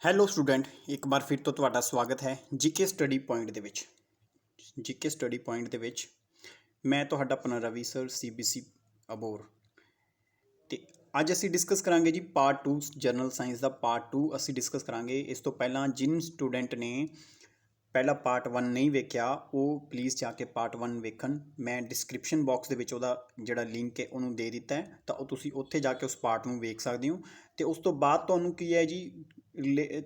Hello student, ਇੱਕ ਵਾਰ ਫਿਰ ਤੋਂ ਤੁਹਾਡਾ ਸਵਾਗਤ ਹੈ ਜੀਕੇ ਸਟੱਡੀ ਪੁਆਇੰਟ ਦੇ ਵਿੱਚ ਮੈਂ ਤੁਹਾਡਾ ਆਪਣਾ ਰਵੀ ਸਰ ਸੀਬੀਸੀ ਅਬੋਰ। ਤੇ ਅੱਜ ਅਸੀਂ ਡਿਸਕਸ ਕਰਾਂਗੇ ਜੀ ਪਾਰਟ 2 ਜਨਰਲ ਸਾਇੰਸ ਦਾ ਪਾਰਟ 2 ਅਸੀਂ ਡਿਸਕਸ ਕਰਾਂਗੇ। ਇਸ ਤੋਂ ਪਹਿਲਾਂ ਜਿਨ ਸਟੂਡੈਂਟ ਨੇ ਪਹਿਲਾ ਪਾਰਟ 1 ਨਹੀਂ ਵੇਖਿਆ ਉਹ ਪਲੀਜ਼ ਜਾ ਕੇ ਪਾਰਟ 1 ਵੇਖਣ। ਮੈਂ ਡਿਸਕ੍ਰਿਪਸ਼ਨ ਬਾਕਸ ਦੇ ਵਿੱਚ ਉਹਦਾ ਜਿਹੜਾ ਲਿੰਕ ਹੈ ਉਹਨੂੰ ਦੇ ਦਿੱਤਾ ਹੈ, ਤਾਂ ਉਹ ਤੁਸੀਂ ਉੱਥੇ ਜਾ ਕੇ ਉਸ ਪਾਰਟ ਨੂੰ ਵੇਖ ਸਕਦੇ ਹੋ। ਤੇ ਉਸ ਤੋਂ ਬਾਅਦ ਤੁਹਾਨੂੰ ਕੀ ਹੈ ਜੀ,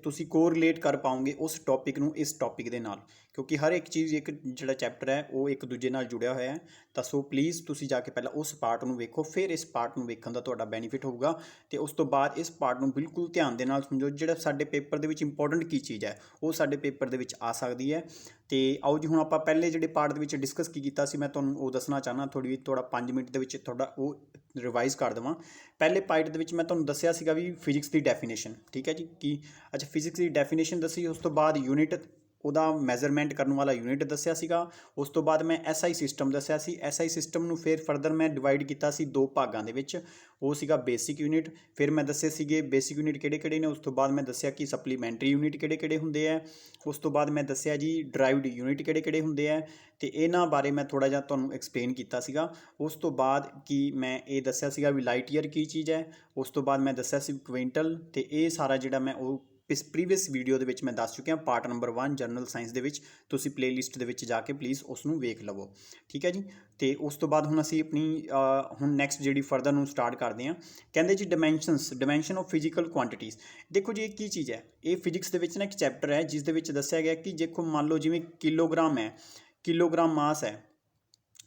ਤੁਸੀਂ ਕੋਰਿਲੇਟ ਕਰ ਪਾਓਗੇ ਉਸ ਟੌਪਿਕ ਨੂੰ ਇਸ ਟੌਪਿਕ ਦੇ ਨਾਲ, ਕਿਉਂਕਿ ਹਰ ਇੱਕ ਚੀਜ਼ ਇੱਕ ਜਿਹੜਾ ਚੈਪਟਰ ਹੈ ਉਹ ਇੱਕ ਦੂਜੇ ਨਾਲ ਜੁੜਿਆ ਹੋਇਆ ਹੈ। ਤਾਂ ਸੋ ਪਲੀਜ਼ ਤੁਸੀਂ ਜਾ ਕੇ ਪਹਿਲਾਂ ਉਸ ਪਾਰਟ ਨੂੰ ਵੇਖੋ, ਫਿਰ ਇਸ ਪਾਰਟ ਨੂੰ ਵੇਖਣ ਦਾ ਤੁਹਾਡਾ ਬੈਨੀਫਿਟ ਹੋਊਗਾ। ਤੇ ਉਸ ਤੋਂ ਬਾਅਦ ਇਸ ਪਾਰਟ ਨੂੰ ਬਿਲਕੁਲ ਧਿਆਨ ਦੇ ਨਾਲ ਸਮਝੋ। ਜਿਹੜਾ ਸਾਡੇ ਪੇਪਰ ਦੇ ਵਿੱਚ ਇੰਪੋਰਟੈਂਟ ਕੀ ਚੀਜ਼ ਹੈ ਉਹ ਸਾਡੇ ਪੇਪਰ ਦੇ ਵਿੱਚ ਆ ਸਕਦੀ ਹੈ। ਤੇ ਆਓ ਜੀ, ਹੁਣ ਆਪਾਂ ਪਹਿਲੇ ਜਿਹੜੇ ਪਾਰਟ ਦੇ ਵਿੱਚ ਡਿਸਕਸ ਕੀ ਕੀਤਾ ਸੀ ਮੈਂ ਤੁਹਾਨੂੰ ਉਹ ਦੱਸਣਾ ਚਾਹੁੰਦਾ। ਥੋੜਾ 5 ਮਿੰਟ ਦੇ ਵਿੱਚ ਤੁਹਾਡਾ ਉਹ ਰਿਵਾਈਜ਼ ਕਰ ਦੇਵਾਂ। ਪਹਿਲੇ ਪਾਰਟ ਦੇ ਵਿੱਚ ਮੈਂ ਤੁਹਾਨੂੰ ਦੱਸਿਆ ਸੀਗਾ ਵੀ ਫਿਜ਼ਿਕਸ ਦੀ ਡੈਫੀਨੇਸ਼ਨ, ਠੀਕ ਹੈ ਜੀ। ਕੀ ਅੱਛਾ, ਫਿਜ਼ਿਕਸ ਦੀ ਡੈਫੀਨੇਸ਼ਨ ਦੱਸੀ, ਉਸ ਤੋਂ ਬਾਅਦ ਯੂਨਿਟ, ਉਹਦਾ ਮੈਜ਼ਰਮੈਂਟ ਕਰਨ ਵਾਲਾ ਯੂਨਿਟ ਦੱਸਿਆ ਸੀਗਾ। ਉਸ ਤੋਂ ਬਾਅਦ ਮੈਂ ਐਸਆਈ ਸਿਸਟਮ ਦੱਸਿਆ ਸੀ। ਐਸਆਈ ਸਿਸਟਮ ਨੂੰ ਫਿਰ ਫਰਦਰ ਮੈਂ ਡਿਵਾਈਡ ਕੀਤਾ ਸੀ 2 ਭਾਗਾਂ ਦੇ ਵਿੱਚ। ਉਹ ਸੀਗਾ ਬੇਸਿਕ ਯੂਨਿਟ, ਫਿਰ ਮੈਂ ਦੱਸੇ ਸੀਗੇ ਬੇਸਿਕ ਯੂਨਿਟ ਕਿਹੜੇ ਕਿਹੜੇ ਨੇ। ਉਸ ਤੋਂ ਬਾਅਦ ਮੈਂ ਦੱਸਿਆ ਕਿ ਸਪਲੀਮੈਂਟਰੀ ਯੂਨਿਟ ਕਿਹੜੇ ਕਿਹੜੇ ਹੁੰਦੇ ਆ। ਉਸ ਤੋਂ ਬਾਅਦ ਮੈਂ ਦੱਸਿਆ ਜੀ ਡਰਾਈਵਡ ਯੂਨਿਟ ਕਿਹੜੇ ਕਿਹੜੇ ਹੁੰਦੇ ਆ, ਤੇ ਇਹਨਾਂ ਬਾਰੇ ਮੈਂ ਥੋੜਾ ਜਿਹਾ ਤੁਹਾਨੂੰ ਐਕਸਪਲੇਨ ਕੀਤਾ ਸੀਗਾ। ਉਸ ਤੋਂ ਬਾਅਦ ਕਿ ਮੈਂ ਇਹ ਦੱਸਿਆ ਸੀਗਾ ਵੀ ਲਾਈਟ ਈਅਰ ਕੀ ਚੀਜ਼ ਹੈ। ਉਸ ਤੋਂ ਬਾਅਦ ਮੈਂ ਦੱਸਿਆ ਸੀ ਕੁਇੰਟਲ, ਤੇ ਇਹ ਸਾਰਾ ਜਿਹੜਾ ਮੈਂ ਉਹ ਇਸ ਪ੍ਰੀਵੀਅਸ ਵੀਡੀਓ ਦੇ ਵਿੱਚ ਮੈਂ ਦੱਸ ਚੁੱਕਿਆ। ਪਾਰਟ ਨੰਬਰ 1 ਜਨਰਲ ਸਾਇੰਸ ਦੇ ਵਿੱਚ ਤੁਸੀਂ ਪਲੇਲਿਸਟ ਦੇ ਵਿੱਚ ਜਾ ਕੇ ਪਲੀਜ਼ ਉਸ ਨੂੰ ਵੇਖ ਲਵੋ, ਠੀਕ ਹੈ ਜੀ। ਤੇ ਉਸ ਤੋਂ ਬਾਅਦ ਹੁਣ ਅਸੀਂ ਆਪਣੀ ਹੁਣ ਨੈਕਸਟ ਜਿਹੜੀ ਫਰਦਰ ਨੂੰ ਸਟਾਰਟ ਕਰਦੇ ਹਾਂ। ਕਹਿੰਦੇ ਜੀ ਡਾਇਮੈਂਸ਼ਨ ਆਫ ਫਿਜ਼ੀਕਲ ਕੁਆਂਟੀਟੀਜ਼। ਦੇਖੋ ਜੀ, ਇਹ ਕੀ ਚੀਜ਼ ਹੈ, ਇਹ ਫਿਜ਼ਿਕਸ ਦੇ ਵਿੱਚ ਨਾ ਇੱਕ ਚੈਪਟਰ ਹੈ ਜਿਸ ਦੇ ਵਿੱਚ ਦੱਸਿਆ ਗਿਆ ਕਿ ਦੇਖੋ ਮੰਨ ਲਓ ਜਿਵੇਂ ਕਿਲੋਗ੍ਰਾਮ ਹੈ, ਕਿਲੋਗ੍ਰਾਮ ਮਾਸ ਹੈ।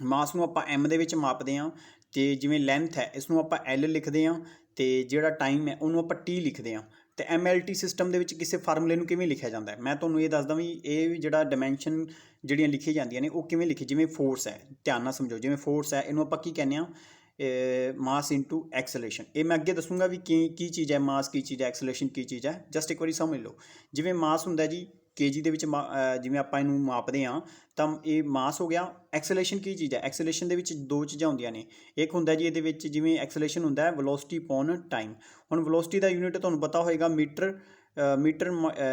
ਮਾਸ ਨੂੰ ਆਪਾਂ ਐਮ ਦੇ ਵਿੱਚ ਮਾਪਦੇ ਹਾਂ, ਤੇ ਜਿਵੇਂ ਲੈਂਥ ਹੈ ਇਸ ਨੂੰ ਆਪਾਂ ਐਲ ਲਿਖਦੇ ਹਾਂ, ਤੇ ਜਿਹੜਾ ਟਾਈਮ ਹੈ ਉਹਨੂੰ ਆਪਾਂ ਟੀ ਲਿਖਦੇ ਹਾਂ। ਤੇ MLT ਸਿਸਟਮ ਦੇ ਵਿੱਚ ਕਿਸੇ ਫਾਰਮੂਲੇ ਨੂੰ ਕਿਵੇਂ ਲਿਖਿਆ ਜਾਂਦਾ ਹੈ, ਮੈਂ ਤੁਹਾਨੂੰ ਇਹ ਦੱਸਦਾ ਵੀ ਇਹ ਜਿਹੜਾ ਡਾਇਮੈਂਸ਼ਨ ਜਿਹੜੀਆਂ ਲਿਖੀਆਂ ਜਾਂਦੀਆਂ ਨੇ ਉਹ ਕਿਵੇਂ ਲਿਖੀ। ਜਿਵੇਂ ਫੋਰਸ ਹੈ, ਧਿਆਨ ਨਾਲ ਸਮਝੋ, ਜਿਵੇਂ ਫੋਰਸ ਹੈ ਇਹਨੂੰ ਆਪਾਂ ਕੀ ਕਹਿੰਦੇ ਹਾਂ, ਮਾਸ ਇਨਟੂ ਐਕਸਲੇਸ਼ਨ। ਇਹ ਮੈਂ ਅੱਗੇ ਦੱਸੂਗਾ ਵੀ ਕੀ ਚੀਜ਼ ਹੈ ਮਾਸ, ਕੀ ਚੀਜ਼ ਹੈ ਐਕਸਲੇਸ਼ਨ, ਕੀ ਚੀਜ਼ ਹੈ। ਜਸਟ ਇੱਕ ਵਾਰੀ ਸਮਝ ਲਓ। ਜਿਵੇਂ ਮਾਸ ਹੁੰਦਾ ਜੀ kg ਦੇ ਵਿੱਚ, ਜਿਵੇਂ ਆਪਾਂ ਇਹਨੂੰ ਮਾਪਦੇ ਹਾਂ ਤਾਂ ਇਹ ਮਾਸ ਹੋ ਗਿਆ। ਐਕਸਲੇਸ਼ਨ ਕੀ ਚੀਜ਼ ਹੈ, ਐਕਸਲੇਸ਼ਨ ਦੇ ਵਿੱਚ 2 ਚੀਜ਼ਾਂ ਹੁੰਦੀਆਂ ਨੇ। ਇੱਕ ਹੁੰਦਾ ਜੀ ਇਹਦੇ ਵਿੱਚ ਜਿਵੇਂ ਐਕਸਲੇਸ਼ਨ ਹੁੰਦਾ ਹੈ ਵੈਲੋਸਿਟੀ ਅਪੋਨ ਟਾਈਮ। ਹੁਣ ਵੈਲੋਸਿਟੀ ਦਾ ਯੂਨਿਟ ਤੁਹਾਨੂੰ ਪਤਾ ਹੋਏਗਾ ਮੀਟਰ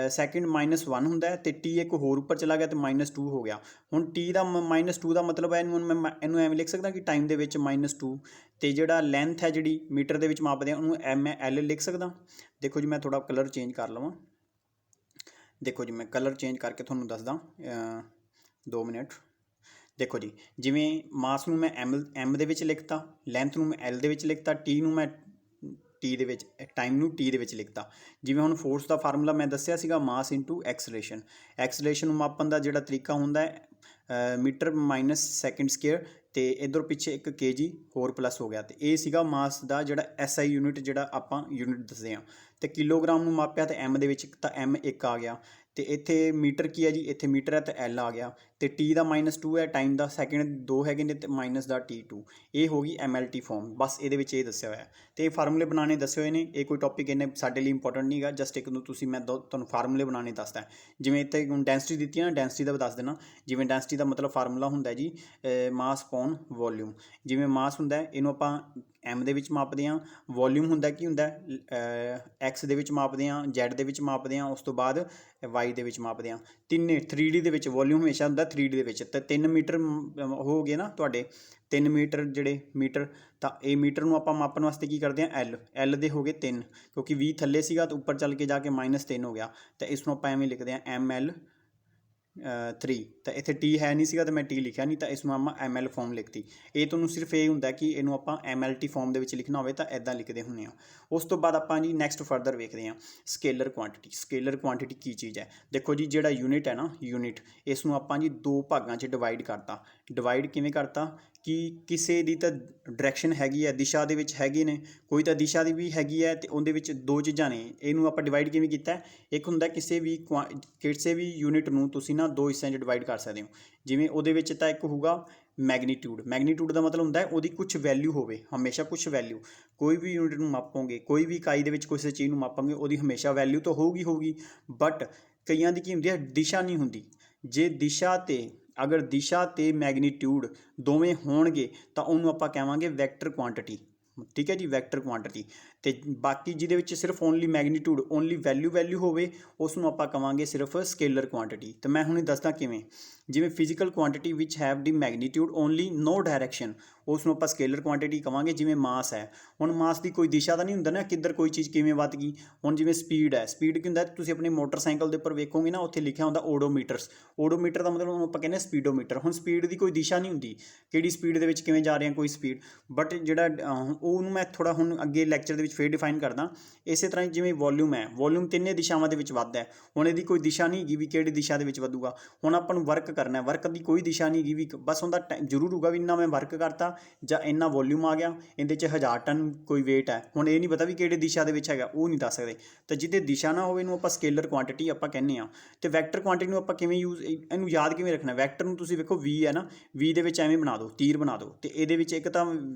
ਸੈਕਿੰਡ -1 ਹੁੰਦਾ ਹੈ, ਤੇ ਟੀ ਇੱਕ ਹੋਰ ਉੱਪਰ ਚਲਾ ਗਿਆ ਤੇ -2 ਹੋ ਗਿਆ। ਹੁਣ ਟੀ ਦਾ -2 ਦਾ ਮਤਲਬ ਹੈ ਇਹਨੂੰ ਐਵੇਂ ਲਿਖ ਸਕਦਾ ਕਿ ਟਾਈਮ ਦੇ ਵਿੱਚ -2, ਤੇ ਜਿਹੜਾ ਲੈਂਥ ਹੈ ਜਿਹੜੀ ਮੀਟਰ ਦੇ ਵਿੱਚ ਮਾਪਦੇ ਆ ਉਹਨੂੰ ML ਲਿਖ ਸਕਦਾ। ਦੇਖੋ ਜੀ, ਮੈਂ ਥੋੜਾ ਕਲਰ ਚੇਂਜ ਕਰ ਲਵਾਂ। ਦੇਖੋ ਜੀ, ਮੈਂ ਕਲਰ ਚੇਂਜ ਕਰਕੇ ਤੁਹਾਨੂੰ ਦੱਸਦਾ, 2 ਮਿੰਟ। ਦੇਖੋ ਜੀ, ਜਿਵੇਂ ਮਾਸ ਨੂੰ ਮੈਂ M ਦੇ ਵਿੱਚ ਲਿਖਤਾ, ਲੈਂਥ ਨੂੰ ਮੈਂ L ਦੇ ਵਿੱਚ ਲਿਖਤਾ, ਟੀ ਨੂੰ ਮੈਂ ਟੀ ਦੇ ਵਿੱਚ, ਟਾਈਮ ਨੂੰ ਟੀ ਦੇ ਵਿੱਚ ਲਿਖਤਾ। ਜਿਵੇਂ ਹੁਣ ਫੋਰਸ ਦਾ ਫਾਰਮੂਲਾ ਮੈਂ ਦੱਸਿਆ ਸੀਗਾ ਮਾਸ ਇਨਟੂ ਐਕਸਲੇਸ਼ਨ। ਐਕਸਲੇਸ਼ਨ ਨੂੰ ਮਾਪਣ ਦਾ ਜਿਹੜਾ ਤਰੀਕਾ ਹੁੰਦਾ ਹੈ ਮੀਟਰ ਮਾਈਨਸ ਸੈਕਿੰਡ ਸਕੇਅਰ, ਤੇ ਇੱਧਰ ਪਿੱਛੇ ਇੱਕ kg ਹੋਰ ਪਲੱਸ ਹੋ ਗਿਆ। ਤੇ ਇਹ ਸੀਗਾ ਮਾਸ ਦਾ ਜਿਹੜਾ SI ਯੂਨਿਟ, ਜਿਹੜਾ ਆਪਾਂ ਯੂਨਿਟ ਦੱਸਦੇ ਹਾਂ। ਤੇ ਕਿਲੋਗ੍ਰਾਮ ਨੂੰ ਮਾਪਿਆ ਤੇ M ਦੇ ਵਿੱਚ ਤਾਂ M 1 ਆ ਗਿਆ, ਤੇ ਇੱਥੇ ਮੀਟਰ ਕੀ ਹੈ ਜੀ, ਇੱਥੇ ਮੀਟਰ ਹੈ ਤੇ L ਆ ਗਿਆ, ਤੇ T ਦਾ -2 ਹੈ, ਟਾਈਮ ਦਾ ਸੈਕਿੰਡ 2 ਹੈਗੇ ਨੇ, ਤੇ ਮਾਈਨਸ ਦਾ T2। ਇਹ ਹੋ ਗਈ MLT ਫਾਰਮ। ਬਸ ਇਹਦੇ ਵਿੱਚ ਇਹ ਦੱਸਿਆ ਹੋਇਆ, ਤੇ ਇਹ ਫਾਰਮੂਲੇ ਬਣਾਉਣੇ ਦੱਸੇ ਹੋਏ ਨੇ। ਇਹ ਕੋਈ ਟੌਪਿਕ ਇਹਨੇ ਸਾਡੇ ਲਈ ਇੰਪੋਰਟੈਂਟ ਨਹੀਂ ਹੈਗਾ, ਜਸਟ ਇੱਕ ਨੂੰ ਤੁਸੀਂ ਮੈਂ ਤੁਹਾਨੂੰ ਫਾਰਮੂਲੇ ਬਣਾਉਣੇ ਦੱਸਦਾ। ਜਿਵੇਂ ਇੱਥੇ ਹੁਣ ਡੈਂਸਿਟੀ ਦਿੱਤੀ ਹੈ ਨਾ, ਡੈਂਸਿਟੀ ਦਾ ਦੱਸ ਦੇਣਾ। ਜਿਵੇਂ ਡੈਂਸਿਟੀ ਦਾ ਮਤਲਬ ਫਾਰਮੂਲਾ ਹੁੰਦਾ ਜੀ ਮਾਸ ਅਪੋਨ ਵੋਲਿਊਮ। ਜਿਵੇਂ ਮਾਸ ਹੁੰਦਾ ਇਹਨੂੰ ਆਪਾਂ M ਦੇ ਵਿੱਚ ਮਾਪਦੇ ਹਾਂ, ਵੋਲਿਊਮ ਹੁੰਦਾ ਕੀ ਹੁੰਦਾ X ਦੇ ਵਿੱਚ ਮਾਪਦੇ ਹਾਂ, Z ਦੇ ਵਿੱਚ ਮਾਪਦੇ ਹਾਂ, ਉਸ ਤੋਂ ਬਾਅਦ Y ਦੇ ਵਿੱਚ ਮਾਪਦੇ ਹਾਂ। 3D ਦੇ ਵਿੱਚ ਵੋਲਿਊਮ ਹਮੇਸ਼ਾ ਹੁੰਦਾ 3D ਦੇ ਵਿੱਚ। ਤਾਂ 3 ਮੀਟਰ ਹੋ ਗਏ ਨਾ ਤੁਹਾਡੇ, 3 ਮੀਟਰ ਜਿਹੜੇ ਮੀਟਰ, ਤਾਂ ਇਹ ਮੀਟਰ ਨੂੰ ਆਪਾਂ ਮਾਪਣ ਵਾਸਤੇ ਕੀ ਕਰਦੇ ਹਾਂ L ਦੇ ਹੋ ਗਏ 3, ਕਿਉਂਕਿ 20 ਥੱਲੇ ਸੀਗਾ ਤਾਂ ਉੱਪਰ ਚੱਲ ਕੇ ਜਾ ਕੇ -3 ਹੋ ਗਿਆ। ਤਾਂ ਇਸ ਨੂੰ ਆਪਾਂ ਐਵੇਂ ਲਿਖਦੇ ਹਾਂ ML3। ਤਾਂ ਇੱਥੇ T ਹੈ ਨਹੀਂ ਸੀਗਾ ਤਾਂ ਮੈਂ T ਲਿਖਿਆ ਨਹੀਂ, ਤਾਂ ਇਸ ਨੂੰ ਆਪਾਂ ML ਫਾਰਮ ਲਿਖਤੀ। ਇਹ ਤੁਹਾਨੂੰ ਸਿਰਫ ਇਹ ਹੁੰਦਾ ਕਿ ਇਹਨੂੰ ਆਪਾਂ MLT ਫਾਰਮ ਦੇ ਵਿੱਚ ਲਿਖਣਾ ਹੋਵੇ ਤਾਂ ਇੱਦਾਂ ਲਿਖਦੇ ਹੁੰਦੇ ਹਾਂ। ਉਸ ਤੋਂ ਬਾਅਦ ਆਪਾਂ ਜੀ ਨੈਕਸਟ ਫਰਦਰ ਵੇਖਦੇ ਹਾਂ ਸਕੇਲਰ ਕੁਆਂਟਿਟੀ। ਸਕੇਲਰ ਕੁਆਂਟਿਟੀ ਕੀ ਚੀਜ਼ ਹੈ, ਦੇਖੋ ਜੀ, ਜਿਹੜਾ ਯੂਨਿਟ ਹੈ ਨਾ, ਯੂਨਿਟ, ਇਸ ਨੂੰ ਆਪਾਂ ਜੀ 2 ਭਾਗਾਂ 'ਚ ਡਿਵਾਈਡ ਕਰਤਾ। ਡਿਵਾਈਡ ਕਿਵੇਂ ਕਰਤਾ ਕਿ ਕਿਸੇ ਦੀ ਤਾਂ ਡਾਇਰੈਕਸ਼ਨ ਹੈਗੀ ਹੈ, ਦਿਸ਼ਾ ਦੇ ਵਿੱਚ ਹੈਗੇ ਨੇ, ਕੋਈ ਤਾਂ ਦਿਸ਼ਾ ਦੀ ਵੀ ਹੈਗੀ ਹੈ, ਤੇ ਉਹਦੇ ਵਿੱਚ 2 ਚੀਜ਼ਾਂ ਨੇ। ਇਹਨੂੰ ਆਪਾਂ ਡਿਵਾਈਡ ਕਿਵੇਂ ਕੀਤਾ, ਇੱਕ ਹੁੰਦਾ ਕਿਸੇ ਵੀ ਯੂਨਿਟ ਨੂੰ ਤੁਸੀਂ ਨਾ 2 ਹਿੱਸਿਆਂ 'ਚ ਡਿਵਾਈਡ ਕਰ ਸਕਦੇ ਹੋ। ਜਿਵੇਂ ਉਹਦੇ ਵਿੱਚ ਤਾਂ ਇੱਕ ਹੋਊਗਾ ਮੈਗਨੀਟਿਊਡ ਦਾ ਮਤਲਬ ਹੁੰਦਾ ਹੈ ਉਹਦੀ ਕੁਛ ਵੈਲਿਊ ਹੋਵੇ, ਹਮੇਸ਼ਾ ਕੁਛ ਵੈਲਿਊ। ਕੋਈ ਵੀ ਯੂਨਿਟ ਨੂੰ ਮਾਪੋਗੇ, ਕੋਈ ਵੀ ਇਕਾਈ ਦੇ ਵਿੱਚ ਕਿਸੇ ਚੀਜ਼ ਨੂੰ ਮਾਪਾਂਗੇ, ਉਹਦੀ ਹਮੇਸ਼ਾ ਵੈਲਿਊ ਤਾਂ ਹੋਊਗੀ। ਬਟ ਕਈਆਂ ਦੀ ਕੀ ਹੁੰਦੀ ਹੈ, ਦਿਸ਼ਾ ਨਹੀਂ ਹੁੰਦੀ। ਜੇ ਅਗਰ ਦਿਸ਼ਾ ਤੇ ਮੈਗਨੀਟਿਊਡ ਦੋਵੇਂ ਹੋਣਗੇ ਤਾਂ ਉਹਨੂੰ ਆਪਾਂ ਕਹਾਂਗੇ ਵੈਕਟਰ ਕੁਆਂਟਿਟੀ, ਠੀਕ ਹੈ ਜੀ, ਵੈਕਟਰ ਕੁਆਂਟਿਟੀ। ਤੇ ਬਾਕੀ ਜਿਹਦੇ ਵਿੱਚ ਸਿਰਫ ਓਨਲੀ ਮੈਗਨੀਟਿਊਡ ਓਨਲੀ ਵੈਲਿਊ ਹੋਵੇ ਉਸ ਨੂੰ ਆਪਾਂ ਕਵਾਂਗੇ ਸਿਰਫ ਸਕੇਲਰ ਕੁਆਂਟੀਟੀ। ਤੇ ਮੈਂ ਹੁਣ ਦੱਸਦਾ ਕਿਵੇਂ। ਜਿਵੇਂ ਫਿਜ਼ੀਕਲ ਕੁਆਂਟੀਟੀ ਵਿਚ ਹੈਵ ਦੀ ਮੈਗਨੀਟਿਊਡ ਓਨਲੀ ਨੋ ਡਾਇਰੈਕਸ਼ਨ, ਉਸ ਨੂੰ ਆਪਾਂ ਸਕੇਲਰ ਕੁਆਂਟੀਟੀ ਕਵਾਂਗੇ। ਜਿਵੇਂ ਮਾਸ ਹੈ, ਹੁਣ ਮਾਸ ਦੀ ਕੋਈ ਦਿਸ਼ਾ ਤਾਂ ਨਹੀਂ ਹੁੰਦਾ ਨਾ ਕਿੱਧਰ ਕੋਈ ਚੀਜ਼ ਕਿਵੇਂ ਵੱਧ ਗਈ। ਹੁਣ ਜਿਵੇਂ ਸਪੀਡ ਹੈ, ਸਪੀਡ ਕੀ ਹੁੰਦਾ, ਤੁਸੀਂ ਆਪਣੇ ਮੋਟਰਸਾਈਕਲ ਦੇ ਉੱਪਰ ਵੇਖੋਗੇ ਨਾ ਉੱਥੇ ਲਿਖਿਆ ਹੁੰਦਾ ਓਡੋਮੀਟਰਸ। ਓਡੋਮੀਟਰ ਦਾ ਮਤਲਬ ਉਹਨੂੰ ਆਪਾਂ ਕਹਿੰਦੇ ਸਪੀਡੋਮੀਟਰ। ਹੁਣ ਸਪੀਡ ਦੀ ਕੋਈ ਦਿਸ਼ਾ ਨਹੀਂ ਹੁੰਦੀ, ਕਿਹੜੀ ਸਪੀਡ ਦੇ ਵਿੱਚ ਕਿਵੇਂ ਜਾ ਰਹੇ ਹਾਂ ਕੋਈ ਸਪੀਡ, ਬਟ ਜਿਹੜਾ ਉਹਨੂੰ ਮੈਂ ਥੋੜ੍ਹਾ ਹੁਣ ਅੱਗੇ ਲੈਕਚਰ ਦੇ ਵਿੱਚ ਫੇਰ ਡਿਫਾਈਨ ਕਰਦਾ। ਇਸੇ ਤਰ੍ਹਾਂ ਜਿਵੇਂ ਵੋਲਿਊਮ ਹੈ, ਵੋਲਿਊਮ ਤਿੰਨੇ ਦਿਸ਼ਾਵਾਂ ਦੇ ਵਿੱਚ ਵੱਧਦਾ ਹੈ। ਹੁਣ ਇਹਦੀ ਕੋਈ ਦਿਸ਼ਾ ਨਹੀਂ ਹੈਗੀ ਵੀ ਕਿਹੜੀ ਦਿਸ਼ਾ ਦੇ ਵਿੱਚ ਵਧੂਗਾ। ਹੁਣ ਆਪਾਂ ਨੂੰ ਵਰਕ ਕਰਨਾ, ਵਰਕ ਦੀ ਕੋਈ ਦਿਸ਼ਾ ਨਹੀਂ ਹੈਗੀ ਵੀ ਬਸ ਉਹਦਾ ਜ਼ਰੂਰ ਹੋਊਗਾ ਵੀ ਇੰਨਾ ਮੈਂ ਵਰਕ ਕਰਤਾ ਜਾਂ ਇੰਨਾ ਵੋਲਿਊਮ ਆ ਗਿਆ, ਇਹਦੇ 'ਚ 1000 ਟਨ ਕੋਈ ਵੇਟ ਹੈ। ਹੁਣ ਇਹ ਨਹੀਂ ਪਤਾ ਵੀ ਕਿਹੜੇ ਦਿਸ਼ਾ ਦੇ ਵਿੱਚ ਹੈਗਾ, ਉਹ ਨਹੀਂ ਦੱਸ ਸਕਦੇ। ਤਾਂ ਜਿਹਦੇ ਦਿਸ਼ਾ ਨਾ ਹੋਵੇ ਇਹਨੂੰ ਆਪਾਂ ਸਕੇਲਰ ਕੁਆਂਟੀਟੀ ਆਪਾਂ ਕਹਿੰਦੇ ਹਾਂ। ਤੇ ਵੈਕਟਰ ਕੁਆਂਟੀਟੀ ਨੂੰ ਆਪਾਂ ਕਿਵੇਂ ਇਹਨੂੰ ਯਾਦ ਕਿਵੇਂ ਰੱਖਣਾ। ਵੈਕਟਰ ਨੂੰ ਤੁਸੀਂ ਵੇਖੋ V ਹੈ ਨਾ, V ਦੇ ਵਿੱਚ ਐਵੇਂ ਬਣਾ ਦਿਓ, ਤੀਰ ਬਣਾ ਦਿਓ। ਤੇ ਇਹਦੇ ਵਿੱਚ ਇੱਕ ਤਾਂ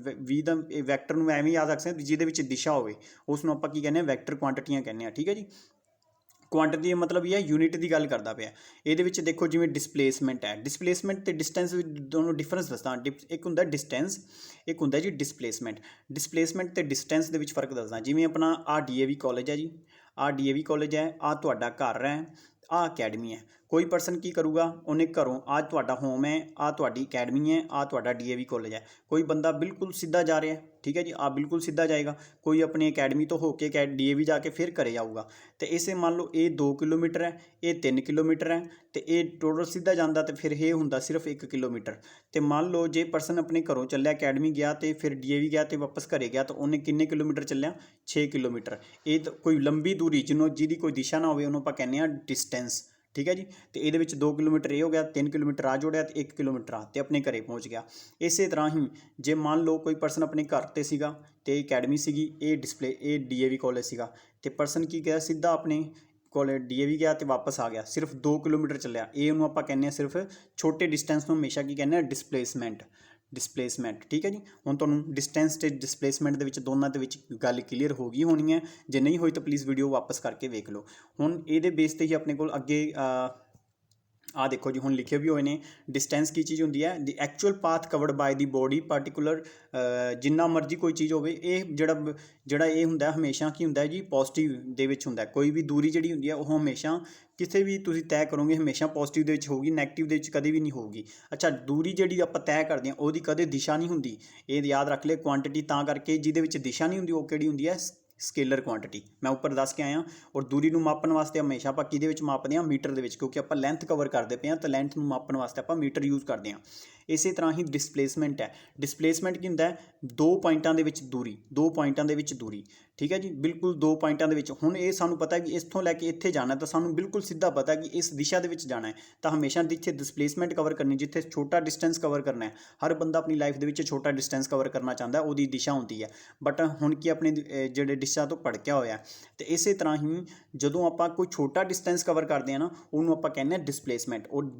V ਦਾ ਵੈਕਟਰ ਨੂੰ ਐਵੇਂ ਯਾਦ ਰੱਖ ਸਕਦੇ ਜਿਹਦੇ ਵਿੱਚ ਦਿਸ਼ਾ ਹੋਵੇ, ਉਸ ਨੂੰ ਆਪਾਂ ਕੀ ਕਹਿੰਦੇ ਹਾਂ, ਵੈਕਟਰ ਕੁਆਂਟੀਟੀਆਂ ਕਹਿੰਦੇ ਹਾਂ। ਠੀਕ ਹੈ ਜੀ। ਕੁਆਂਟੀਟੀ ਮਤਲਬ ਇਹ ਹੈ ਯੂਨਿਟ ਦੀ ਗੱਲ ਕਰਦਾ ਪਿਆ। ਇਹਦੇ ਵਿੱਚ ਦੇਖੋ ਜਿਵੇਂ ਡਿਸਪਲੇਸਮੈਂਟ ਹੈ, ਡਿਸਪਲੇਸਮੈਂਟ ਤੇ ਡਿਸਟੈਂਸ ਦੋਨੋਂ ਡਿਫਰੈਂਸ ਦੱਸਦਾ। ਇੱਕ ਹੁੰਦਾ ਡਿਸਟੈਂਸ, ਇੱਕ ਹੁੰਦਾ ਜੀ ਡਿਸਪਲੇਸਮੈਂਟ। ਡਿਸਪਲੇਸਮੈਂਟ ਤੇ ਡਿਸਟੈਂਸ ਦੇ ਵਿੱਚ ਫਰਕ ਦੱਸਦਾ। ਜਿਵੇਂ ਆਪਣਾ ਆਹ DAV ਕਾਲਜ ਹੈ ਜੀ, ਆਹ DAV ਕਾਲਜ ਹੈ, ਆਹ ਤੁਹਾਡਾ ਘਰ ਹੈ, ਆਹ ਅਕੈਡਮੀ ਹੈ। ਕੋਈ ਪਰਸਨ ਕੀ ਕਰੂਗਾ, ਉਹਨੇ ਘਰੋਂ ਆਹ ਤੁਹਾਡਾ ਹੋਮ ਹੈ, ਆਹ ਤੁਹਾਡੀ ਅਕੈਡਮੀ ਹੈ, ਆਹ ਤੁਹਾਡਾ DAV ਕਾਲਜ ਹੈ। ਕੋਈ ਬੰਦਾ ਬਿਲਕੁਲ ਸਿੱਧਾ ਜਾ ਰਿਹਾ, ਠੀਕ ਹੈ ਜੀ, ਆਹ ਬਿਲਕੁਲ ਸਿੱਧਾ ਜਾਏਗਾ। ਕੋਈ ਆਪਣੀ ਅਕੈਡਮੀ ਤੋਂ ਹੋ ਕੇ DAV ਜਾ ਕੇ ਫਿਰ ਘਰੇ ਆਊਗਾ। ਤੇ ਇਸੇ ਮੰਨ ਲਓ ਇਹ 2 ਕਿਲੋਮੀਟਰ ਹੈ, ਇਹ 3 ਕਿਲੋਮੀਟਰ ਹੈ, ਤੇ ਇਹ ਟੋਟਲ ਸਿੱਧਾ ਜਾਂਦਾ ਤੇ ਫਿਰ ਇਹ ਹੁੰਦਾ ਸਿਰਫ 1 ਕਿਲੋਮੀਟਰ। ਤੇ ਮੰਨ ਲਓ ਜੇ ਪਰਸਨ ਆਪਣੇ ਘਰੋਂ ਚੱਲਿਆ, ਅਕੈਡਮੀ ਗਿਆ ਤੇ ਫਿਰ DAV ਗਿਆ ਤੇ ਵਾਪਸ ਘਰੇ ਗਿਆ, ਤਾਂ ਉਹਨੇ ਕਿੰਨੇ ਕਿਲੋਮੀਟਰ ਚੱਲਿਆ, 6 ਕਿਲੋਮੀਟਰ। ਇਹ ਕੋਈ ਲੰਬੀ ਦੂਰੀ ਜਿਹਦੀ ਕੋਈ ਦਿਸ਼ਾ ਨਾ ਹੋਵੇ ਉਹਨੂੰ ਆਪਾਂ ਕਹਿੰਦੇ ਹਾਂ ਡਿਸਟੈਂਸ। ਠੀਕ ਹੈ ਜੀ। ਤੇ ਇਹਦੇ ਵਿੱਚ 2 ਕਿਲੋਮੀਟਰ ਇਹ ਹੋ ਗਿਆ, 3 ਕਿਲੋਮੀਟਰ ਆ ਜੋੜਿਆ ਤੇ 1 ਕਿਲੋਮੀਟਰ ਆ, ਤੇ ਆਪਣੇ ਘਰੇ ਪਹੁੰਚ ਗਿਆ। ਇਸੇ ਤਰ੍ਹਾਂ ਹੀ ਜੇ ਮੰਨ ਲਓ ਕੋਈ ਪਰਸਨ ਆਪਣੇ ਘਰ 'ਤੇ ਸੀਗਾ ਤੇ ਅਕੈਡਮੀ ਸੀਗੀ, ਇਹ DAV ਕਾਲਜ ਸੀਗਾ, ਤੇ ਪਰਸਨ ਕੀ ਗਿਆ, ਸਿੱਧਾ ਆਪਣੇ ਕਾਲਜ DAV ਗਿਆ ਤੇ ਵਾਪਸ ਆ ਗਿਆ, ਸਿਰਫ 2 ਕਿਲੋਮੀਟਰ ਚੱਲਿਆ। ਇਹ ਉਹਨੂੰ ਆਪਾਂ ਕਹਿੰਦੇ ਹਾਂ ਸਿਰਫ ਛੋਟੇ ਡਿਸਟੈਂਸ ਨੂੰ ਹਮੇਸ਼ਾ ਕੀ ਕਹਿੰਦੇ ਹਾਂ, ਡਿਸਪਲੇਸਮੈਂਟ। ਠੀਕ ਹੈ ਜੀ। ਹੁਣ ਤੁਹਾਨੂੰ ਡਿਸਟੈਂਸ ਤੇ ਡਿਸਪਲੇਸਮੈਂਟ ਦੇ ਵਿੱਚ ਦੋਨਾਂ ਦੇ ਵਿੱਚ ਗੱਲ ਕਲੀਅਰ ਹੋ ਗਈ ਹੋਣੀ ਹੈ। ਜੇ ਨਹੀਂ ਹੋਈ ਤਾਂ ਪਲੀਜ਼ ਵੀਡੀਓ ਵਾਪਸ ਕਰਕੇ ਵੇਖ ਲਓ। ਹੁਣ ਇਹਦੇ ਬੇਸ 'ਤੇ ਹੀ ਆਪਣੇ ਕੋਲ ਅੱਗੇ ਆਹ ਦੇਖੋ ਜੀ, ਹੁਣ ਲਿਖੇ ਵੀ ਹੋਏ ਨੇ ਡਿਸਟੈਂਸ ਕੀ ਚੀਜ਼ ਹੁੰਦੀ ਹੈ, ਦੀ ਐਕਚੁਅਲ ਪਾਥ ਕਵਰਡ ਬਾਈ ਦੀ ਬੋਡੀ ਪਾਰਟੀਕੂਲਰ। ਜਿੰਨਾ ਮਰਜ਼ੀ ਕੋਈ ਚੀਜ਼ ਹੋਵੇ, ਇਹ ਜਿਹੜਾ ਇਹ ਹੁੰਦਾ ਹਮੇਸ਼ਾ ਕੀ ਹੁੰਦਾ ਜੀ, ਪੋਜ਼ੀਟਿਵ ਦੇ ਵਿੱਚ ਹੁੰਦਾ। ਕੋਈ ਵੀ ਦੂਰੀ ਜਿਹੜੀ ਹੁੰਦੀ ਹੈ ਉਹ ਹਮੇਸ਼ਾ ਕਿਸੇ ਵੀ ਤੁਸੀਂ ਤੈਅ ਕਰੋਗੇ ਹਮੇਸ਼ਾ ਪੋਜ਼ੀਟਿਵ ਦੇ ਵਿੱਚ ਹੋਊਗੀ, ਨੈਗੇਟਿਵ ਦੇ ਵਿੱਚ ਕਦੇ ਵੀ ਨਹੀਂ ਹੋਊਗੀ। ਅੱਛਾ, ਦੂਰੀ ਜਿਹੜੀ ਆਪਾਂ ਤੈਅ ਕਰਦੇ ਹਾਂ ਉਹਦੀ ਕਦੇ ਦਿਸ਼ਾ ਨਹੀਂ ਹੁੰਦੀ, ਇਹ ਯਾਦ ਰੱਖ ਲਿਆ। ਕੁਆਂਟੀਟੀ ਤਾਂ ਕਰਕੇ ਜਿਹਦੇ ਵਿੱਚ ਦਿਸ਼ਾ ਨਹੀਂ ਹੁੰਦੀ ਉਹ ਕਿਹੜੀ ਹੁੰਦੀ ਹੈ, ਸਕੇਲਰ ਕੁਆਂਟੀਟੀ। ਮੈਂ ਉੱਪਰ ਦੱਸ ਕੇ ਆਇਆ। ਔਰ ਦੂਰੀ ਨੂੰ ਮਾਪਣ ਵਾਸਤੇ ਹਮੇਸ਼ਾ ਆਪਾਂ ਕਿਹਦੇ ਵਿੱਚ ਮਾਪਦੇ ਹਾਂ, ਮੀਟਰ ਦੇ ਵਿੱਚ, ਕਿਉਂਕਿ ਆਪਾਂ ਲੈਂਥ ਕਵਰ ਕਰਦੇ ਪਏ ਹਾਂ ਤਾਂ ਲੈਂਥ ਨੂੰ ਮਾਪਣ ਵਾਸਤੇ ਆਪਾਂ ਮੀਟਰ ਯੂਜ਼ ਕਰਦੇ ਹਾਂ। ਇਸੇ ਤਰ੍ਹਾਂ ਹੀ ਡਿਸਪਲੇਸਮੈਂਟ ਹੈ। ਡਿਸਪਲੇਸਮੈਂਟ ਕੀ ਹੁੰਦਾ ਹੈ, 2 ਪੁਆਇੰਟਾਂ ਦੇ ਵਿੱਚ ਦੂਰੀ, 2 ਪੁਆਇੰਟਾਂ ਦੇ ਵਿੱਚ ਦੂਰੀ। ਠੀਕ ਹੈ ਜੀ, ਬਿਲਕੁਲ 2 ਪੁਆਇੰਟਾਂ ਦੇ ਵਿੱਚ। ਹੁਣ ਇਹ ਸਾਨੂੰ ਪਤਾ ਕਿ ਇੱਥੋਂ ਲੈ ਕੇ ਇੱਥੇ ਜਾਣਾ, ਤਾਂ ਸਾਨੂੰ ਬਿਲਕੁਲ ਸਿੱਧਾ ਪਤਾ ਕਿ ਇਸ ਦਿਸ਼ਾ ਦੇ ਵਿੱਚ ਜਾਣਾ ਹੈ, ਤਾਂ ਹਮੇਸ਼ਾ ਜਿੱਥੇ ਡਿਸਪਲੇਸਮੈਂਟ ਕਵਰ ਕਰਨੀ, ਜਿੱਥੇ ਛੋਟਾ ਡਿਸਟੈਂਸ ਕਵਰ ਕਰਨਾ ਹੈ, ਹਰ ਬੰਦਾ ਆਪਣੀ ਲਾਈਫ ਦੇ ਵਿੱਚ ਛੋਟਾ ਡਿਸਟੈਂਸ ਕਵਰ ਕਰਨਾ ਚਾਹੁੰਦਾ, ਉਹਦੀ ਦਿਸ਼ਾ ਹੁੰਦੀ ਹੈ। ਬਟ ਹੁਣ ਕੀ ਆਪਣੇ ਜਿਹੜੇ ਦਿਸ਼ਾ ਤੋਂ ਭੜਕਿਆ ਹੋਇਆ। ਤੇ ਇਸੇ ਤਰ੍ਹਾਂ ਹੀ ਜਦੋਂ ਆਪਾਂ ਕੋਈ ਛੋਟਾ ਡਿਸਟੈਂਸ ਕਵਰ ਕਰਦੇ ਹਾਂ ਨਾ, ਉਹਨੂੰ ਆਪਾਂ ਕਹਿੰਦੇ ਹਾਂ ਡਿਸਪਲੇਸਮੈਂਟ। ਉਹ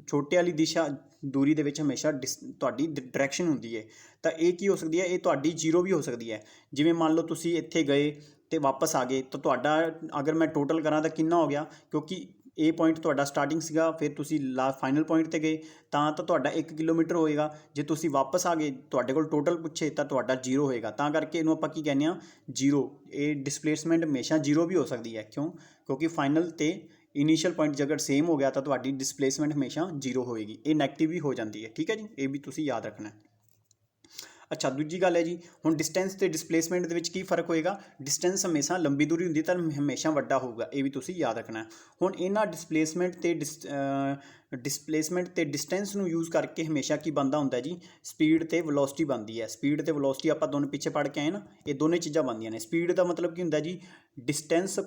ਛੋਟੇ ਵਾਲੀ ਦਿਸ਼ਾ ਦੂਰੀ ਦੇ ਵਿੱਚ ਹਮੇਸ਼ਾ ਤੁਹਾਡੀ ਡਾਇਰੈਕਸ਼ਨ ਹੁੰਦੀ ਹੈ। ਤਾਂ ਇਹ ਕੀ ਹੋ ਸਕਦੀ ਹੈ, ਇਹ ਤੁਹਾਡੀ 0 ਵੀ ਹੋ ਸਕਦੀ ਹੈ। ਜਿਵੇਂ ਮੰਨ ਲਓ ਤੁਸੀਂ ਇੱਥੇ ਗਏ ਤੇ ਵਾਪਸ ਆ ਗਏ, ਤਾਂ ਤੁਹਾਡਾ ਅਗਰ ਮੈਂ ਟੋਟਲ ਕਰਾਂ ਤਾਂ ਕਿੰਨਾ ਹੋ ਗਿਆ, ਕਿਉਂਕਿ ਇਹ ਪੁਆਇੰਟ ਤੁਹਾਡਾ ਸਟਾਰਟਿੰਗ ਸੀਗਾ, ਫਿਰ ਤੁਸੀਂ ਫਾਈਨਲ ਪੁਆਇੰਟ 'ਤੇ ਗਏ ਤਾਂ ਤੁਹਾਡਾ 1 ਕਿਲੋਮੀਟਰ ਹੋਏਗਾ। ਜੇ ਤੁਸੀਂ ਵਾਪਸ ਆ ਗਏ, ਤੁਹਾਡੇ ਕੋਲ ਟੋਟਲ ਪੁੱਛੇ ਤਾਂ ਤੁਹਾਡਾ 0 ਹੋਏਗਾ। ਤਾਂ ਕਰਕੇ ਇਹਨੂੰ ਆਪਾਂ ਕੀ ਕਹਿੰਦੇ ਹਾਂ, 0। ਇਹ ਡਿਸਪਲੇਸਮੈਂਟ ਹਮੇਸ਼ਾ 0 ਵੀ ਹੋ ਸਕਦੀ ਹੈ। ਕਿਉਂਕਿ ਫਾਈਨਲ ਤੇ ਇਨੀਸ਼ੀਅਲ ਪੁਆਇੰਟ ਜੇਕਰ ਸੇਮ ਹੋ ਗਿਆ ਤਾਂ ਤੁਹਾਡੀ ਡਿਸਪਲੇਸਮੈਂਟ ਹਮੇਸ਼ਾ 0 ਹੋਏਗੀ। ਇਹ ਨੈਗੇਟਿਵ ਵੀ ਹੋ ਜਾਂਦੀ ਹੈ। ਠੀਕ ਹੈ ਜੀ, ਇਹ ਵੀ ਤੁਸੀਂ ਯਾਦ ਰੱਖਣਾ। ਅੱਛਾ, ਦੂਜੀ ਗੱਲ ਹੈ ਜੀ, ਹੁਣ ਡਿਸਟੈਂਸ ਤੇ ਡਿਸਪਲੇਸਮੈਂਟ ਦੇ ਵਿੱਚ ਕੀ ਫਰਕ ਹੋਏਗਾ। ਡਿਸਟੈਂਸ ਹਮੇਸ਼ਾ ਲੰਬੀ ਦੂਰੀ ਹੁੰਦੀ ਤਾਂ ਹਮੇਸ਼ਾ ਵੱਡਾ ਹੋਊਗਾ, ਇਹ ਵੀ ਤੁਸੀਂ ਯਾਦ ਰੱਖਣਾ। ਹੁਣ ਇਹਨਾਂ ਡਿਸਪਲੇਸਮੈਂਟ ਤੇ ਡਿਸਟੈਂਸ ਨੂੰ ਯੂਜ਼ ਕਰਕੇ ਹਮੇਸ਼ਾ ਕੀ ਬਣਦਾ ਹੁੰਦਾ ਜੀ, ਸਪੀਡ ਤੇ ਵੈਲੋਸਿਟੀ ਬਣਦੀ ਹੈ। ਸਪੀਡ ਤੇ ਵੈਲੋਸਿਟੀ ਆਪਾਂ ਦੋਨੋਂ ਪਿੱਛੇ ਪੜ੍ਹ ਕੇ ਆਏ ਨਾ, ਇਹ ਦੋਨੇ ਚੀਜ਼ਾਂ ਬਣਦੀਆਂ ਨੇ। ਸਪੀਡ ਦਾ ਮਤਲਬ ਕੀ ਹੁੰਦਾ ਜੀ, ਡਿਸਟੈਂਸ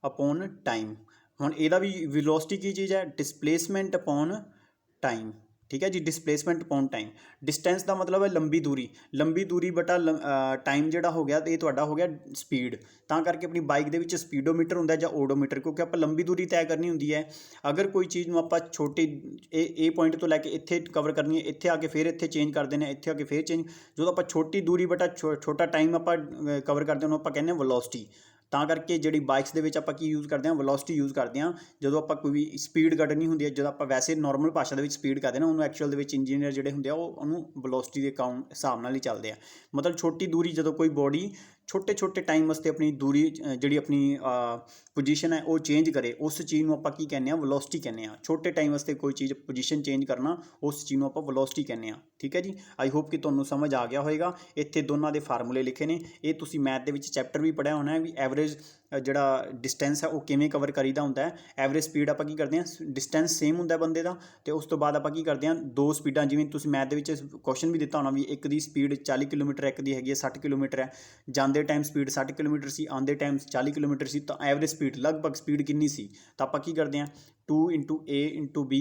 ਅਪੋਨ ਟਾਈਮ। ਹੁਣ ਇਹਦਾ ਵੀ ਵੈਲੋਸਿਟੀ ਕੀ ਚੀਜ਼ ਹੈ, ਡਿਸਪਲੇਸਮੈਂਟ ਅਪੋਨ ਟਾਈਮ। ਠੀਕ ਹੈ ਜੀ, ਡਿਸਪਲੇਸਮੈਂਟ ਅਪੋਨ ਟਾਈਮ। ਡਿਸਟੈਂਸ ਦਾ ਮਤਲਬ ਹੈ ਲੰਬੀ ਦੂਰੀ ਬਟਾ ਟਾਈਮ ਜਿਹੜਾ ਹੋ ਗਿਆ, ਇਹ ਤੁਹਾਡਾ ਹੋ ਗਿਆ ਸਪੀਡ। ਤਾਂ ਕਰਕੇ ਆਪਣੀ ਬਾਈਕ ਦੇ ਵਿੱਚ ਸਪੀਡੋਮੀਟਰ ਹੁੰਦਾ ਜਾਂ ਓਡੋਮੀਟਰ, ਕਿਉਂਕਿ ਆਪਾਂ ਲੰਬੀ ਦੂਰੀ ਤੈਅ ਕਰਨੀ ਹੁੰਦੀ ਹੈ। ਅਗਰ ਕੋਈ ਚੀਜ਼ ਨੂੰ ਆਪਾਂ ਛੋਟੀ ਇਹ ਪੁਆਇੰਟ ਤੋਂ ਲੈ ਕੇ ਇੱਥੇ ਕਵਰ ਕਰਨੀ ਹੈ, ਇੱਥੇ ਆ ਕੇ ਫਿਰ ਇੱਥੇ ਚੇਂਜ ਕਰ ਦੇਣਾ, ਇੱਥੇ ਆ ਕੇ ਫਿਰ ਚੇਂਜ। ਜਦੋਂ ਆਪਾਂ ਛੋਟੀ ਦੂਰੀ ਬਟਾ ਛੋਟਾ ਟਾਈਮ ਆਪਾਂ ਕਵਰ ਕਰਦੇ ਉਹਨੂੰ ਆਪਾਂ ਕਹਿੰਦੇ ਹਾਂ ਵੈਲੋਸਿਟੀ। ਤਾਂ ਕਰਕੇ ਜਿਹੜੀ ਬਾਈਕਸ ਦੇ ਵਿੱਚ ਆਪਾਂ ਕੀ ਯੂਜ਼ ਕਰਦੇ ਹਾਂ, ਵੈਲੋਸਿਟੀ ਯੂਜ਼ ਕਰਦੇ ਹਾਂ ਜਦੋਂ ਆਪਾਂ ਕੋਈ ਵੀ ਸਪੀਡ ਕੱਢਣੀ ਹੁੰਦੀ ਹੈ। ਜਦੋਂ ਆਪਾਂ ਵੈਸੇ ਨਾਰਮਲ ਭਾਸ਼ਾ ਦੇ ਵਿੱਚ ਸਪੀਡ ਕਰਦੇ ਨਾ, ਉਹਨੂੰ ਐਕਚੁਅਲ ਦੇ ਵਿੱਚ ਇੰਜੀਨੀਅਰ ਜਿਹੜੇ ਹੁੰਦੇ ਆ ਉਹ ਉਹਨੂੰ ਵੈਲੋਸਿਟੀ ਦੇ ਹਿਸਾਬ ਨਾਲ ਹੀ ਚੱਲਦੇ ਆ। ਮਤਲਬ ਛੋਟੀ ਦੂਰੀ ਜਦੋਂ ਕੋਈ ਬੋਡੀ ਛੋਟੇ ਟਾਈਮ ਵਾਸਤੇ ਆਪਣੀ ਦੂਰੀ ਜਿਹੜੀ ਆਪਣੀ ਪੋਜੀਸ਼ਨ ਹੈ ਉਹ ਚੇਂਜ ਕਰੇ, ਉਸ ਚੀਜ਼ ਨੂੰ ਆਪਾਂ ਕੀ ਕਹਿੰਦੇ ਹਾਂ, ਵੈਲੋਸਿਟੀ ਕਹਿੰਦੇ ਹਾਂ। ਛੋਟੇ ਟਾਈਮ ਵਾਸਤੇ ਕੋਈ ਚੀਜ਼ ਪੋਜੀਸ਼ਨ ਚੇਂਜ ਕਰਨਾ, ਉਸ ਚੀਜ਼ ਨੂੰ ਆਪਾਂ ਵੈਲੋਸਿਟੀ ਕਹਿੰਦੇ ਹਾਂ। ਠੀਕ ਹੈ ਜੀ, ਆਈ ਹੋਪ ਕਿ ਤੁਹਾਨੂੰ ਸਮਝ ਆ ਗਿਆ ਹੋਵੇਗਾ। ਇੱਥੇ ਦੋਨਾਂ ਦੇ ਫਾਰਮੂਲੇ ਲਿਖੇ ਨੇ, ਇਹ ਤੁਸੀਂ ਮੈਥ ਦੇ ਵਿੱਚ ਚੈਪਟਰ ਵੀ ਪੜ੍ਹਿਆ ਹੋਣਾ ਹੈ ਵੀ ਐਵਰੇਜ ਜਿਹੜਾ ਡਿਸਟੈਂਸ ਹੈ ਉਹ ਕਿਵੇਂ ਕਵਰ ਕਰੀਦਾ ਹੁੰਦਾ ਹੈ। ਐਵਰੇਜ ਸਪੀਡ ਆਪਾਂ ਕੀ ਕਰਦੇ ਹਾਂ, ਡਿਸਟੈਂਸ ਸੇਮ ਹੁੰਦਾ ਬੰਦੇ ਦਾ, ਅਤੇ ਉਸ ਤੋਂ ਬਾਅਦ ਆਪਾਂ ਕੀ ਕਰਦੇ ਹਾਂ, ਦੋ ਸਪੀਡਾਂ, ਜਿਵੇਂ ਤੁਸੀਂ ਮੈਥ ਦੇ ਵਿੱਚ ਕੁਐਸਚਨ ਵੀ ਦਿੱਤਾ ਹੋਣਾ ਵੀ ਇੱਕ ਦੀ ਸਪੀਡ 40 ਕਿਲੋਮੀਟਰ, ਇੱਕ ਦੀ ਹੈਗੀ ਹੈ 60 ਕਿਲੋਮੀਟਰ ਹੈ। ਜਾਂਦੇ ਟਾਈਮ ਸਪੀਡ 60 ਕਿਲੋਮੀਟਰ ਸੀ, ਆਉਂਦੇ ਟਾਈਮ 40 ਕਿਲੋਮੀਟਰ ਸੀ, ਤਾਂ ਐਵਰੇਜ ਸਪੀਡ ਲਗਭਗ ਸਪੀਡ ਕਿੰਨੀ ਸੀ? ਤਾਂ ਆਪਾਂ ਕੀ ਕਰਦੇ ਹਾਂ, 2 × A × B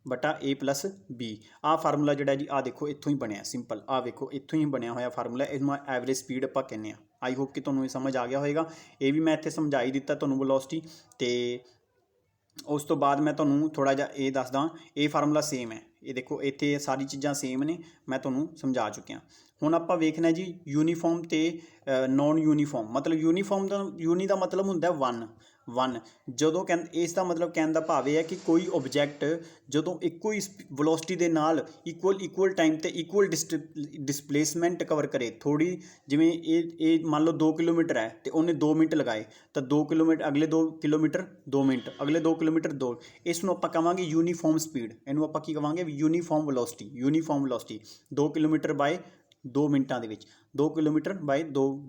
ਬਟਾ A + B। ਆਹ ਫਾਰਮੂਲਾ ਜਿਹੜਾ ਜੀ, ਆਹ ਦੇਖੋ ਇੱਥੋਂ ਹੀ ਬਣਿਆ, ਸਿੰਪਲ, ਆਹ ਵੇਖੋ ਇੱਥੋਂ ਹੀ ਬਣਿਆ ਹੋਇਆ ਫਾਰਮੂਲਾ, ਇਹਨੂੰ ਐਵਰੇਜ ਸਪੀਡ ਆਪਾਂ ਕਹਿੰਦੇ ਹਾਂ। ਆਈ ਹੋਪ ਕਿ ਤੁਹਾਨੂੰ ਇਹ ਸਮਝ ਆ ਗਿਆ ਹੋਵੇਗਾ। ਇਹ ਵੀ ਮੈਂ ਇੱਥੇ ਸਮਝਾ ਹੀ ਦਿੱਤਾ ਤੁਹਾਨੂੰ ਵੈਲੋਸਿਟੀ। ਅਤੇ ਉਸ ਤੋਂ ਬਾਅਦ ਮੈਂ ਤੁਹਾਨੂੰ ਥੋੜ੍ਹਾ ਜਿਹਾ ਇਹ ਦੱਸਦਾ, ਇਹ ਫਾਰਮੂਲਾ ਸੇਮ ਹੈ, ਇਹ ਦੇਖੋ ਇੱਥੇ ਸਾਰੀ ਚੀਜ਼ਾਂ ਸੇਮ ਨੇ, ਮੈਂ ਤੁਹਾਨੂੰ ਸਮਝਾ ਚੁੱਕਿਆ। ਹੁਣ ਆਪਾਂ ਵੇਖਣਾ ਜੀ ਯੂਨੀਫਾਰਮ ਅਤੇ ਨੋਨ ਯੂਨੀਫਾਰਮ। ਮਤਲਬ ਯੂਨੀਫਾਰਮ ਦਾ, ਯੂਨੀ ਦਾ ਮਤਲਬ ਹੁੰਦਾ ਵਨ। ਜਦੋਂ ਇਸ ਦਾ ਮਤਲਬ ਕਹਿਣ ਦਾ ਭਾਵ ਇਹ ਹੈ ਕਿ ਕੋਈ ਓਬਜੈਕਟ ਜਦੋਂ ਇੱਕੋ ਹੀ ਵੈਲੋਸਿਟੀ ਦੇ ਨਾਲ ਇਕੁਅਲ ਟਾਈਮ ਤੇ ਇਕੁਅਲ ਡਿਸਪਲੇਸਮੈਂਟ ਕਵਰ ਕਰੇ, ਥੋੜ੍ਹੀ, ਜਿਵੇਂ ਇਹ ਮੰਨ ਲਓ 2 ਕਿਲੋਮੀਟਰ ਹੈ ਅਤੇ ਉਹਨੇ 2 ਮਿੰਟ ਲਗਾਏ, ਤਾਂ 2 ਕਿਲੋਮੀਟਰ, ਅਗਲੇ 2 ਕਿਲੋਮੀਟਰ 2 ਮਿੰਟ, ਅਗਲੇ 2 ਕਿਲੋਮੀਟਰ 2, ਇਸ ਨੂੰ ਆਪਾਂ ਕਹਾਂਗੇ ਯੂਨੀਫਾਰਮ ਸਪੀਡ। ਇਹਨੂੰ ਆਪਾਂ ਕੀ ਕਹਾਂਗੇ, ਯੂਨੀਫਾਰਮ ਵੈਲੋਸਿਟੀ। 2 ਕਿਲੋਮੀਟਰ ਬਾਏ 2 ਮਿੰਟਾਂ ਦੇ ਵਿੱਚ, 2 ਕਿਲੋਮੀਟਰ ਬਾਏ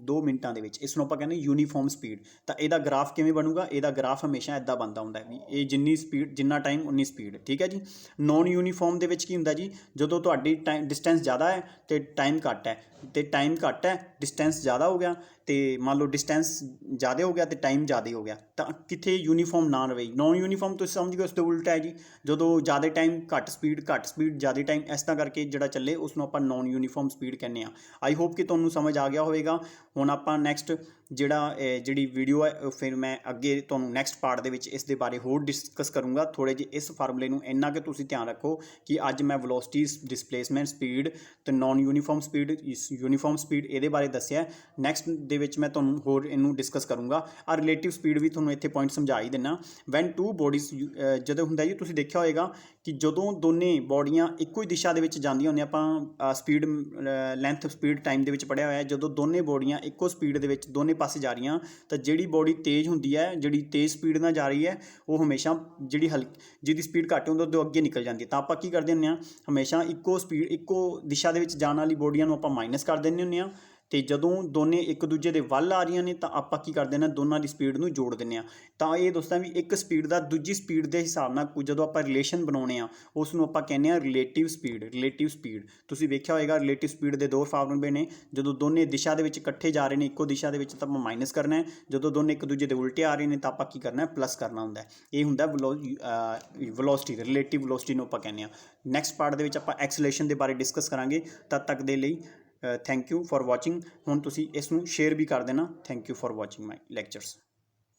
2 ਮਿੰਟਾਂ ਦੇ ਵਿੱਚ, ਇਸ ਨੂੰ ਆਪਾਂ ਕਹਿੰਦੇ ਯੂਨੀਫਾਰਮ ਸਪੀਡ। ਤਾਂ ਇਹਦਾ ਗ੍ਰਾਫ ਕਿਵੇਂ ਬਣੂਗਾ, ਇਹਦਾ ਗ੍ਰਾਫ ਹਮੇਸ਼ਾ ਇੱਦਾਂ ਬਣਦਾ ਹੁੰਦਾ ਵੀ ਇਹ ਜਿੰਨੀ ਸਪੀਡ, ਜਿੰਨਾ ਟਾਈਮ ਉਨੀ ਸਪੀਡ। ਠੀਕ ਹੈ ਜੀ। ਨੋਨ ਯੂਨੀਫਾਰਮ ਦੇ ਵਿੱਚ ਕੀ ਹੁੰਦਾ ਜੀ, ਜਦੋਂ ਤੁਹਾਡੀ ਡਿਸਟੈਂਸ ਜ਼ਿਆਦਾ ਹੈ ਅਤੇ ਟਾਈਮ ਘੱਟ ਹੈ, ਡਿਸਟੈਂਸ ਜ਼ਿਆਦਾ ਹੋ ਗਿਆ, ਅਤੇ ਮੰਨ ਲਓ ਡਿਸਟੈਂਸ ਜ਼ਿਆਦਾ ਹੋ ਗਿਆ ਅਤੇ ਟਾਈਮ ਜ਼ਿਆਦਾ ਹੋ ਗਿਆ, ਤਾਂ ਕਿੱਥੇ ਯੂਨੀਫਾਰਮ ਨਾ ਰਹੇ। ਨੋਨ ਯੂਨੀਫਾਰਮ ਤੁਸੀਂ ਸਮਝ ਗਏ, ਉਸ ਤੋਂ ਉਲਟਾ ਹੈ ਜੀ, ਜਦੋਂ ਜ਼ਿਆਦਾ ਟਾਈਮ ਘੱਟ ਸਪੀਡ ਜ਼ਿਆਦਾ ਟਾਈਮ, ਇਸ ਤਰ੍ਹਾਂ ਕਰਕੇ ਜਿਹੜਾ ਚੱਲੇ ਉਸ ਨੂੰ ਆਪਾਂ ਨੋਨ ਯੂਨੀਫਾਰਮ ਸਪੀਡ ਕਹਿੰਦੇ ਹਾਂ। ਆਈ ਹੋਪ ਕਿ ਤੁਹਾਨੂੰ ਸਮਝ ਆ ਗਿਆ ਹੋਵੇਗਾ। ਹੁਣ ਆਪਾਂ ਨੈਕਸਟ ਜਿਹੜੀ ਵੀਡੀਓ ਹੈ, ਫਿਰ ਮੈਂ ਅੱਗੇ ਤੁਹਾਨੂੰ ਨੈਕਸਟ ਪਾਰਟ ਦੇ ਵਿੱਚ ਇਸ ਦੇ ਬਾਰੇ ਹੋਰ ਡਿਸਕਸ ਕਰੂੰਗਾ। ਥੋੜ੍ਹੇ ਜਿਹੇ ਇਸ ਫਾਰਮੂਲੇ ਨੂੰ ਇੰਨਾ ਕਿ ਤੁਸੀਂ ਧਿਆਨ ਰੱਖੋ ਕਿ ਅੱਜ ਮੈਂ ਵੈਲੋਸਿਟੀ, ਡਿਸਪਲੇਸਮੈਂਟ ਸਪੀਡ ਅਤੇ ਨੋਨ ਯੂਨੀਫਾਰਮ ਸਪੀਡ ਇਹਦੇ ਬਾਰੇ ਦੱਸਿਆ। ਨੈਕਸਟ ਦੇ ਵਿੱਚ ਮੈਂ ਤੁਹਾਨੂੰ ਹੋਰ ਇਹਨੂੰ ਡਿਸਕਸ ਕਰੂੰਗਾ। ਆ ਰਿਲੇਟਿਵ ਸਪੀਡ ਵੀ ਤੁਹਾਨੂੰ ਇੱਥੇ ਪੁਆਇੰਟ ਸਮਝਾ ਹੀ ਦਿੰਦਾ। ਵੈਨ ਟੂ ਬੋਡੀਜ਼, ਜਦੋਂ ਹੁੰਦਾ ਜੀ, ਤੁਸੀਂ ਦੇਖਿਆ ਹੋਏਗਾ ਕਿ ਜਦੋਂ ਦੋਨੇ ਬੋਡੀਆਂ ਇੱਕੋ ਹੀ ਦਿਸ਼ਾ ਦੇ ਵਿੱਚ ਜਾਂਦੀਆਂ ਹੁੰਦੀਆਂ, ਆਪਾਂ ਸਪੀਡ ਲੈਂਥ ਸਪੀਡ ਟਾਈਮ ਦੇ ਵਿੱਚ ਪੜ੍ਹਿਆ ਹੋਇਆ, ਜਦੋਂ ਦੋਨੇ ਬੋਡੀਆਂ ਇੱਕੋ ਸਪੀਡ ਦੇ ਵਿੱਚ ਦੋਨੇ ਪਾਸੇ ਜਾ ਰਹੀਆਂ, ਤਾਂ ਜਿਹੜੀ ਬੋਡੀ ਤੇਜ਼ ਹੁੰਦੀ ਹੈ, ਜਿਹੜੀ ਤੇਜ਼ ਸਪੀਡ ਨਾਲ ਜਾ ਰਹੀ ਹੈ, ਉਹ ਹਮੇਸ਼ਾ ਜਿਹਦੀ ਸਪੀਡ ਘੱਟ ਹੁੰਦੀ ਉਹਦੇ ਅੱਗੇ ਨਿਕਲ ਜਾਂਦੀ ਹੈ। ਤਾਂ ਆਪਾਂ ਕੀ ਕਰਦੇ ਹੁੰਦੇ ਹਾਂ, ਹਮੇਸ਼ਾ ਇੱਕੋ ਦਿਸ਼ਾ ਦੇ ਵਿੱਚ ਜਾਣ ਵਾਲੀ ਬੋਡੀਆਂ ਨੂੰ ਆਪਾਂ ਮਾਈਨਸ ਕਰ ਦਿੰਦੇ ਹੁੰਦੇ ਹਾਂ, ਅਤੇ ਜਦੋਂ ਦੋਨੇ ਇੱਕ ਦੂਜੇ ਦੇ ਵੱਲ ਆ ਰਹੀਆਂ ਨੇ ਤਾਂ ਆਪਾਂ ਕੀ ਕਰਦੇ ਨੇ, ਦੋਨਾਂ ਦੀ ਸਪੀਡ ਨੂੰ ਜੋੜ ਦਿੰਦੇ ਹਾਂ। ਤਾਂ ਇਹ ਦੋਸਤਾਂ ਵੀ ਇੱਕ ਸਪੀਡ ਦਾ ਦੂਜੀ ਸਪੀਡ ਦੇ ਹਿਸਾਬ ਨਾਲ ਜਦੋਂ ਆਪਾਂ ਰਿਲੇਸ਼ਨ ਬਣਾਉਂਦੇ ਹਾਂ, ਉਸ ਨੂੰ ਆਪਾਂ ਕਹਿੰਦੇ ਹਾਂ ਰਿਲੇਟਿਵ ਸਪੀਡ। ਤੁਸੀਂ ਵੇਖਿਆ ਹੋਏਗਾ ਰਿਲੇਟਿਵ ਸਪੀਡ ਦੇ ਦੋ ਫਾਰਮੂਲੇ ਨੇ, ਜਦੋਂ ਦੋਨੇ ਦਿਸ਼ਾ ਦੇ ਵਿੱਚ ਇਕੱਠੇ ਜਾ ਰਹੇ ਨੇ, ਇੱਕੋ ਦਿਸ਼ਾ ਦੇ ਵਿੱਚ, ਤਾਂ ਆਪਾਂ ਮਾਈਨਸ ਕਰਨਾ ਹੈ, ਜਦੋਂ ਦੋਨੇ ਇੱਕ ਦੂਜੇ ਦੇ ਉਲਟੇ ਆ ਰਹੇ ਨੇ ਤਾਂ ਆਪਾਂ ਕੀ ਕਰਨਾ ਹੈ, ਪਲੱਸ ਕਰਨਾ ਹੁੰਦਾ ਹੈ। ਇਹ ਹੁੰਦਾ ਵੈਲੋਸਿਟੀ, ਰਿਲੇਟਿਵ ਵੈਲੋਸਿਟੀ ਨੂੰ ਆਪਾਂ ਕਹਿੰਦੇ ਹਾਂ। ਨੈਕਸਟ ਪਾਰਟ ਦੇ ਵਿੱਚ ਆਪਾਂ ਐਕਸਲੇਸ਼ਨ ਦੇ ਬਾਰੇ ਡਿਸਕਸ ਕਰਾਂਗੇ। ਤਦ ਤੱਕ ਦੇ ਲਈ ਥੈਂਕ ਯੂ ਫॉर ਵਾਚਿੰਗ। ਹੁਣ ਤੁਸੀਂ ਇਸ ਨੂੰ ਸ਼ੇਅਰ ਵੀ ਕਰ ਦੇਣਾ। Thank you for watching my lectures.